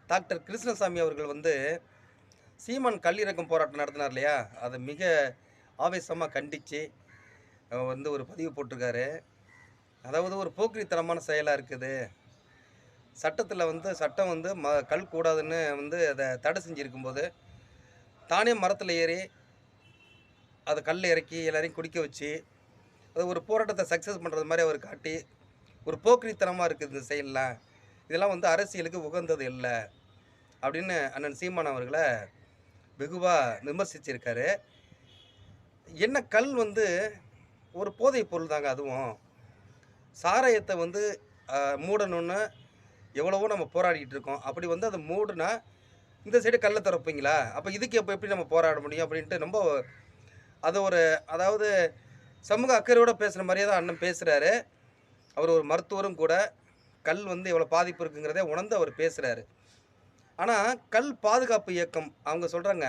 Doctor Krishnasamy அவர்கள் வந்து சீமான் கல்லிறக்கம் போராட்டம் நடத்தினார் இல்லையா? அத மிக ஆவேசமா கண்டிச்சு வந்து ஒரு பதிவு போட்டிருக்காரு. அதாவது ஒரு போக்கிரித்தனமான செயலா இருக்குது. சட்டத்தில வந்து சட்டம் வந்து கல் கூடாதுன்னு வந்து அத தடை செஞ்சிருக்கும்போது, தானே மரத்தில ஏறி அத கல்ல இறக்கி எல்லாரையும் குடிக்க வச்சு, அது ஒரு போராட்டத்த சக்சஸ் பண்றது மாரி அவர் காட்டி, ஒரு போக்கிரித்தனமா இருக்குது இந்த செயல்லாம். இதெல்லாம் வந்து அரசியலுக்கு உகந்தது இல்ல. அப்படின்னு அண்ணன் சீமான் அவர்கள வெகுவா விமர்சிச்சிருக்காரு. என்ன கல் வந்து ஒரு போதைப் பொருள் தாங்க அதுவும். சாராயத்த வந்து மூடணும்னு எவ்வளவோ நம்ம போராடிட்டு இருக்கோம். அப்படி வந்து அத மூடுனா, இந்த சைடு கல்ல தொறப்பீங்களா? அப்ப இதுக்கு எப்படி நம்ம போராட முடியும்? அப்படின்ட்டு ரொம்ப அத ஒரு அதாவது சமூக அக்கறையோட பேசுற மாரியே தான் அண்ணன் பேசுறாரு. அவர் ஒரு மருத்துவரும் கூட. கல் வந்து எவ்வளோ பாதிப்பு இருக்குங்கிறத உணர்ந்து அவர் பேசுறாரு. ஆனா, கல் பாதுகாப்பு இயக்கம் அவங்க சொல்றாங்க.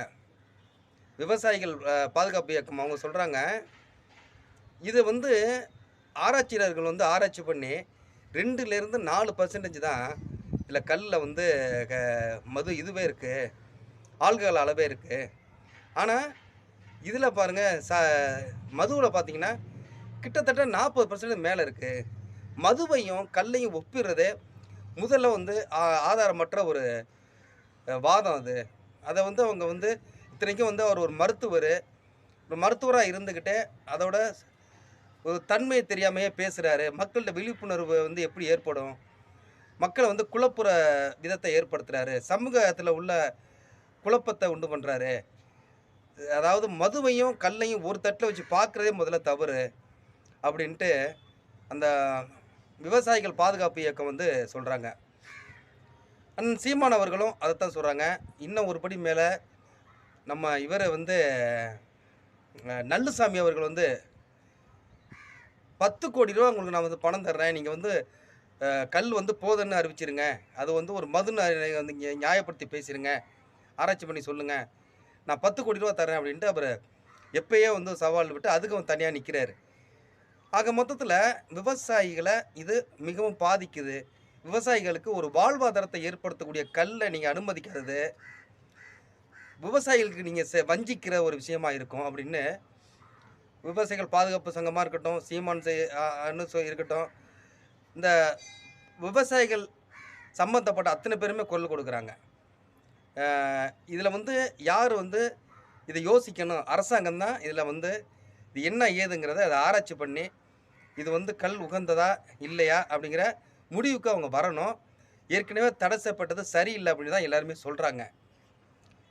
விவசாயிகள் பாதுகாப்பு இயக்கம் அவங்க சொல்றாங்க, இது வந்து ஆராய்ச்சியாளர்கள் வந்து ஆராய்ச்சி பண்ணி 2லேருந்து 4% தான் இதில கல்ல வந்து க மது இதுவே இருக்கு. ஆல்கஹால் அளவே இருக்கு. ஆனா, இதில பாருங்க மதுவுல பார்த்தீங்கன்னா, கிட்டத்தட்ட 40% மேல இருக்கு. மதுவையும், கல்லையும் ஒப்பிடுறதே முதல்ல வந்து ஆதாரமற்ற ஒரு வாதம் அது. அத வந்து அவங்க வந்து இத்தனைக்கும் வந்து அவர் ஒரு மருத்துவரு. ஒரு மருத்துவரா இருந்துகிட்டே, அதோட ஒரு தன்மை தெரியாமயே பேசுறாரு. மக்கள்ட்ட விழிப்புணர்வு வந்து எப்படி ஏற்படும்? மக்கள வந்து குழப்புற விதத்த ஏற்படுத்துறாரு. சமூகத்துல உள்ள குழப்பத்த உண்டு பண்றாரு. அதாவது மதுவையும், கல்லையும் ஒரு தட்டுல வச்சு பார்க்கிறதே முதல்ல தவறு. அப்படின்ட்டு அந்த விவசாயிகள் பாதுகாப்பு இயக்கம் வந்து சொல்றாங்க. அண்ணன் சீமான் அவர்களும் அதத்தான் சொல்றாங்க. இன்னும் ஒரு படி மேல நம்ம இவரு வந்து நல்லுசாமி அவர்கள் வந்து ரூ. 10,00,00,000 உங்களுக்கு நான் வந்து பணம் தர்றேன். நீங்க வந்து கல் வந்து போதுன்னு அறிவிச்சிருங்க. அது வந்து ஒரு மதுன்னு வந்து நியாயப்படுத்தி பேசிருங்க. ஆராய்ச்சி பண்ணி சொல்லுங்க. நான் ரூ. 10,00,00,000 தர்றேன் அப்டின்ட்டு அவரு எப்பயே வந்து சவால் விட்டு அதுக்கும் தனியா நிக்கிறாரு. ஆக மொத்தத்துல விவசாயிகள இது மிகவும் பாதிக்குது. விவசாயிகளுக்கு ஒரு வாழ்வாதாரத்தை ஏற்படுத்தக்கூடிய கல்ல நீங்க அனுமதிக்காதது, விவசாயிகளுக்கு நீங்க வஞ்சிக்கிற ஒரு விஷயமா இருக்கும் அப்டின்னு விவசாயிகள் பாதுகாப்பு சங்கமா இருக்கட்டும், சீமான் இருக்கட்டும், இந்த விவசாயிகள் சம்மந்தப்பட்ட அத்தன பேருமே குரல் கொடுக்குறாங்க. அ இதில வந்து யார் வந்து இத யோசிக்கணும்? அரசாங்கம் தான் இதில வந்து இது என்ன ஏதுங்கிறத அத ஆராய்ச்சி பண்ணி, இது வந்து கல் உகந்ததா? இல்லையா? அப்படிங்கிற முடிவுக்கு அவங்க வரணும். ஏற்கனவே தடை செய்யப்பட்டது சரியில்ல அப்படின்னு தான் எல்லாருமே சொல்றாங்க.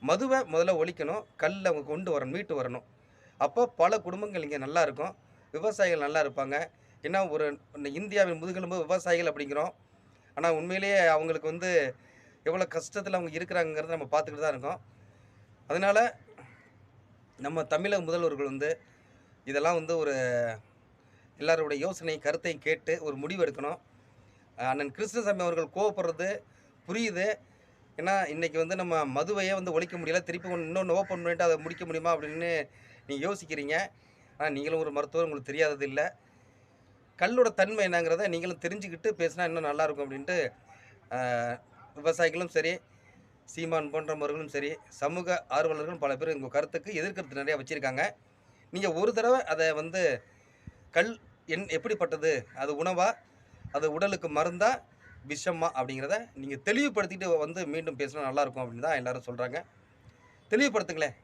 மதுவ முதல்ல ஒழிக்கணும். கல்ல அவங்க கொண்டு வரணும், மீட்டு வரணும். அப்போ பல குடும்பங்கள் இங்க நல்லா இருக்கும். விவசாயிகள் நல்லா இருப்பாங்க. ஏன்னா ஒரு இந்தியாவின் முதுகெலும்பு விவசாயிகள் அப்படிங்கிறோம். ஆனா உண்மையிலேயே அவங்களுக்கு வந்து எவ்வளோ கஷ்டத்தில அவங்க இருக்கிறாங்கங்கிறத நம்ம பார்த்துக்கிட்டு தான் இருக்கோம். அதனால நம்ம தமிழக முதல்வர்கள் வந்து இதெல்லாம் வந்து ஒரு எல்லாருடைய யோசனை, கருத்தையும் கேட்டு ஒரு முடிவு எடுக்கணும். அண்ணன் கிருஷ்ணசாமி அவர்கள் கோவப்படுறது புரியுது. ஏன்னா, இன்னைக்கு வந்து நம்ம மதுவையே வந்து ஒழிக்க முடியல. திருப்பி இன்னொன்னு ஓப்பன் பண்ணிட்டு அத முடிக்க முடியுமா அப்படின்னு நீங்க யோசிக்கிறீங்க. ஆனா, நீங்களும் ஒரு மருத்துவர் உங்களுக்கு தெரியாதது இல்ல. கல்லோட தன்மை என்னங்கிறத நீங்களும் தெரிஞ்சுக்கிட்டு பேசினா இன்னும் நல்லாயிருக்கும் அப்படின்ட்டு, அ விவசாயிகளும் சரி, சீமான் போன்றவர்களும் சரி, சமூக ஆர்வலர்களும் பல பேர் உங்க கருத்துக்கு எதிர்கருத்து நிறையா வச்சிருக்காங்க. நீங்க ஒரு தடவ அத வந்து கல் எப்படிப்பட்டது? அது உணவா? அது உடலுக்கு மருந்தா? விஷமா? அப்படிங்கிறத நீங்க தெளிவுபடுத்திட்டு வந்து மீண்டும் பேசினா நல்லாயிருக்கும் அப்படின்னு தான் எல்லாரும் சொல்றாங்க. தெளிவுபடுத்துங்களேன்.